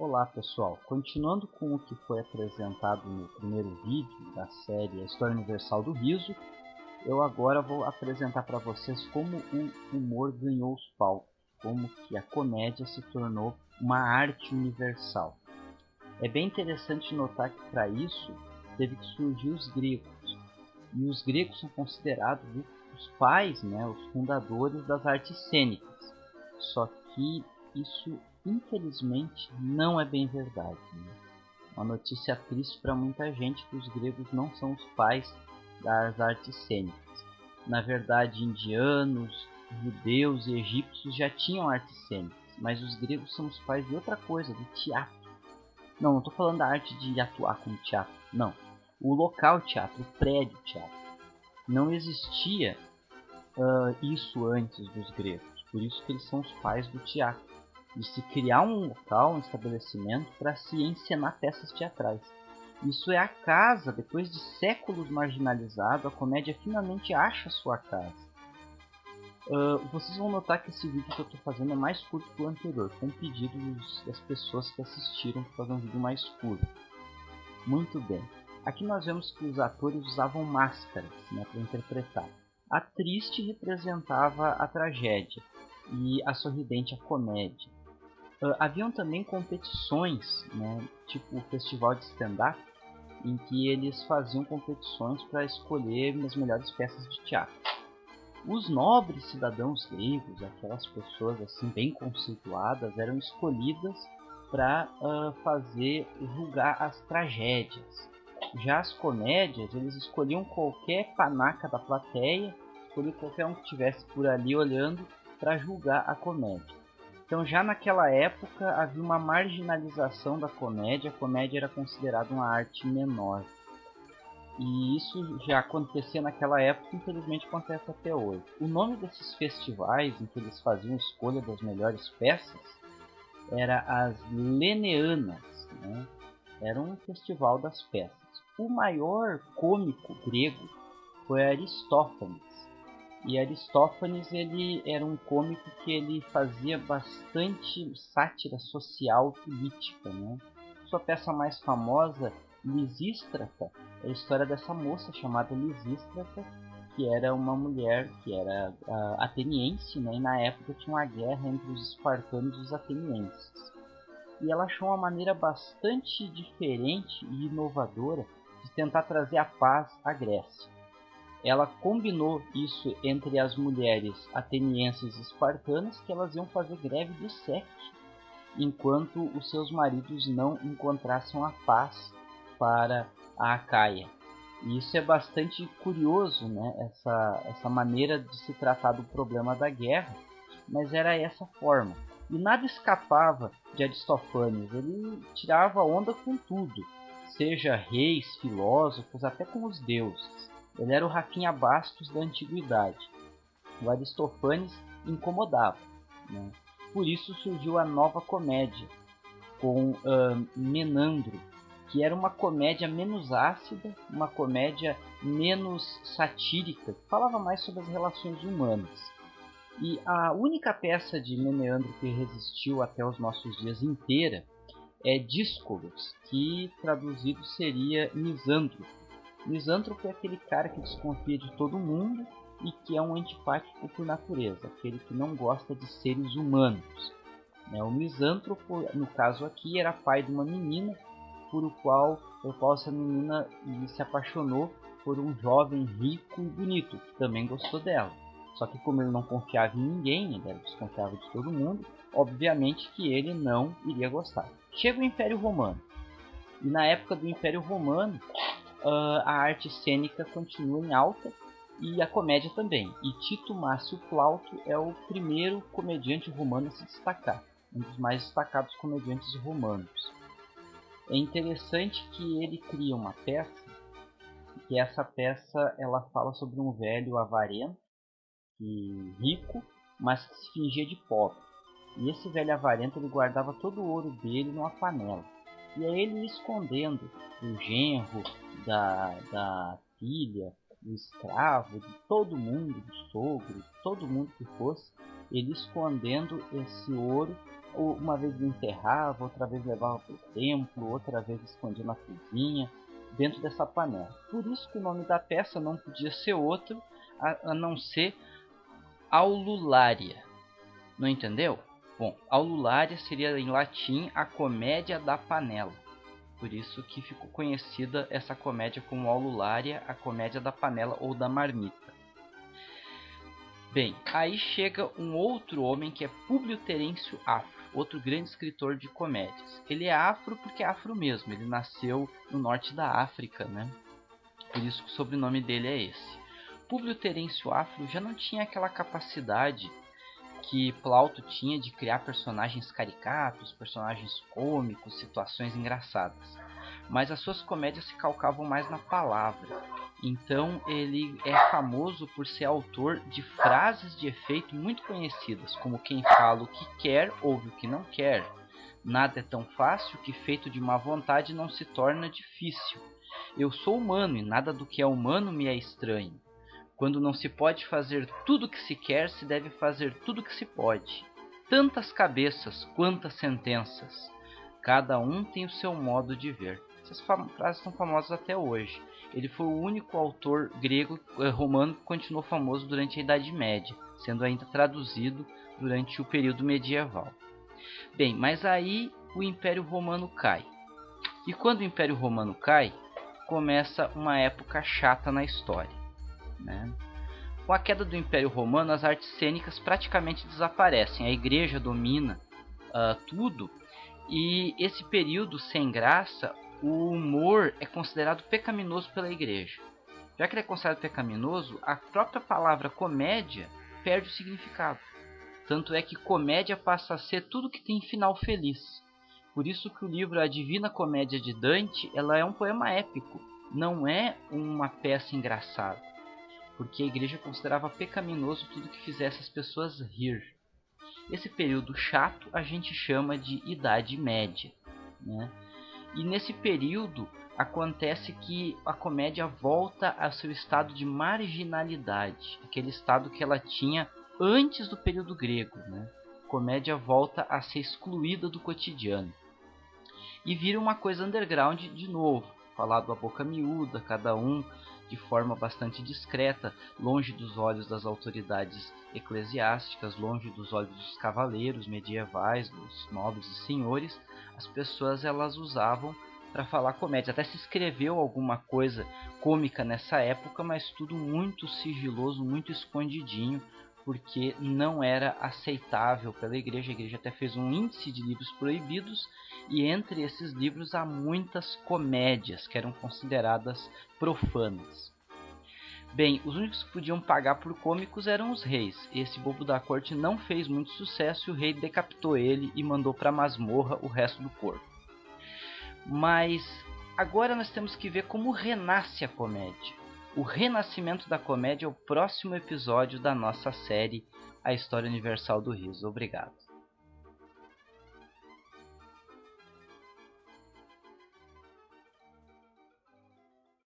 Olá pessoal, continuando com o que foi apresentado no primeiro vídeo da série A História Universal do Riso, eu agora vou apresentar para vocês como o humor ganhou os palcos, como que a comédia se tornou uma arte universal. É bem interessante notar que para isso teve que surgir os gregos, e os gregos são considerados os pais, os fundadores das artes cênicas, só que isso infelizmente não é bem verdade. Uma notícia triste para muita gente que os gregos não são os pais das artes cênicas. Na verdade, indianos, judeus e egípcios já tinham artes cênicas, mas os gregos são os pais de outra coisa, do teatro. Não estou falando da arte de atuar como teatro, não. O local teatro, o prédio teatro. Não existia isso antes dos gregos, por isso que eles são os pais do teatro. De se criar um local, um estabelecimento para se encenar peças teatrais. Isso é a casa, depois de séculos marginalizado, a comédia finalmente acha sua casa. Vocês vão notar que esse vídeo que eu estou fazendo é mais curto que o anterior, com pedido das pessoas que assistiram para fazer um vídeo mais curto. Muito bem. Aqui nós vemos que os atores usavam máscaras para interpretar. A triste representava a tragédia e a sorridente a comédia. Haviam também competições, tipo o festival de stand-up, em que eles faziam competições para escolher as melhores peças de teatro. Os nobres cidadãos gregos, aquelas pessoas assim bem conceituadas, eram escolhidas para julgar as tragédias. Já as comédias, eles escolhiam qualquer panaca da plateia, escolhiam qualquer um que estivesse por ali olhando para julgar a comédia. Então já naquela época havia uma marginalização da comédia, a comédia era considerada uma arte menor. E isso já acontecia naquela época, infelizmente acontece até hoje. O nome desses festivais em que eles faziam escolha das melhores peças era as Leneanas, Era um festival das peças. O maior cômico grego foi Aristófanes. E Aristófanes ele era um cômico que ele fazia bastante sátira social política. Sua peça mais famosa, Lisístrata, é a história dessa moça chamada Lisístrata, que era uma mulher que era ateniense, e na época tinha uma guerra entre os espartanos e os atenienses. E ela achou uma maneira bastante diferente e inovadora de tentar trazer a paz à Grécia. Ela combinou isso entre as mulheres atenienses e espartanas, que elas iam fazer greve de sexo, enquanto os seus maridos não encontrassem a paz para a Acaia. E isso é bastante curioso, essa maneira de se tratar do problema da guerra, mas era essa forma. E nada escapava de Aristófanes, ele tirava onda com tudo, seja reis, filósofos, até com os deuses. Ele era o Rafinha Bastos da antiguidade. O Aristófanes incomodava. Por isso surgiu a nova comédia, com Menandro, que era uma comédia menos ácida, uma comédia menos satírica, que falava mais sobre as relações humanas. E a única peça de Menandro que resistiu até os nossos dias inteira é Díscolos, que traduzido seria Misântropo. Misântropo é aquele cara que desconfia de todo mundo e que é um antipático por natureza, aquele que não gosta de seres humanos. O misântropo, no caso aqui, era pai de uma menina, por qual essa menina se apaixonou por um jovem rico e bonito, que também gostou dela. Só que como ele não confiava em ninguém, ele desconfiava de todo mundo, obviamente que ele não iria gostar. Chega o Império Romano, e na época do Império Romano, a arte cênica continua em alta e a comédia também. E Tito Márcio Plauto é o primeiro comediante romano a se destacar, um dos mais destacados comediantes romanos. É interessante que ele cria uma peça, que essa peça ela fala sobre um velho avarento, rico, mas que se fingia de pobre. E esse velho avarento ele guardava todo o ouro dele numa panela. E aí ele ia escondendo do genro, da filha, do escravo, de todo mundo, do sogro, todo mundo que fosse, ele escondendo esse ouro uma vez enterrava, outra vez levava para o templo, outra vez escondia na cozinha, dentro dessa panela. Por isso que o nome da peça não podia ser outro a não ser Aulularia. Não entendeu? Bom, Aulularia seria em latim a comédia da panela. Por isso que ficou conhecida essa comédia como Aulularia, a comédia da panela ou da marmita. Bem, aí chega um outro homem que é Públio Terêncio Afro, outro grande escritor de comédias. Ele é afro porque é afro mesmo, ele nasceu no norte da África, né? Por isso que o sobrenome dele é esse. Públio Terêncio Afro já não tinha aquela capacidade que Plauto tinha de criar personagens caricatos, personagens cômicos, situações engraçadas. Mas as suas comédias se calcavam mais na palavra. Então ele é famoso por ser autor de frases de efeito muito conhecidas, como quem fala o que quer, ouve o que não quer. Nada é tão fácil que feito de má vontade não se torna difícil. Eu sou humano e nada do que é humano me é estranho. Quando não se pode fazer tudo o que se quer, se deve fazer tudo o que se pode. Tantas cabeças, quantas sentenças. Cada um tem o seu modo de ver. Essas frases são famosas até hoje. Ele foi o único autor romano que continuou famoso durante a Idade Média, sendo ainda traduzido durante o período medieval. Bem, mas aí o Império Romano cai. E quando o Império Romano cai, começa uma época chata na história, né? Com a queda do Império Romano, as artes cênicas praticamente desaparecem. A igreja domina tudo. E esse período sem graça, o humor é considerado pecaminoso pela igreja. Já que ele é considerado pecaminoso, a própria palavra comédia perde o significado. Tanto é que comédia passa a ser tudo que tem final feliz. Por isso que o livro A Divina Comédia de Dante, ela é um poema épico, não é uma peça engraçada. Porque a igreja considerava pecaminoso tudo que fizesse as pessoas rir. Esse período chato a gente chama de Idade Média, né? E nesse período acontece que a comédia volta ao seu estado de marginalidade, aquele estado que ela tinha antes do período grego, né? A comédia volta a ser excluída do cotidiano e vira uma coisa underground de novo, falado a boca miúda, cada um de forma bastante discreta, longe dos olhos das autoridades eclesiásticas, longe dos olhos dos cavaleiros medievais, dos nobres e senhores. As pessoas elas usavam para falar comédia. Até se escreveu alguma coisa cômica nessa época, mas tudo muito sigiloso, muito escondidinho, porque não era aceitável pela igreja. A igreja até fez um índice de livros proibidos, e entre esses livros há muitas comédias que eram consideradas profanas. Bem, os únicos que podiam pagar por cômicos eram os reis. Esse bobo da corte não fez muito sucesso e o rei decapitou ele e mandou para a masmorra o resto do corpo. Mas agora nós temos que ver como renasce a comédia. O renascimento da comédia é o próximo episódio da nossa série A História Universal do Riso. Obrigado.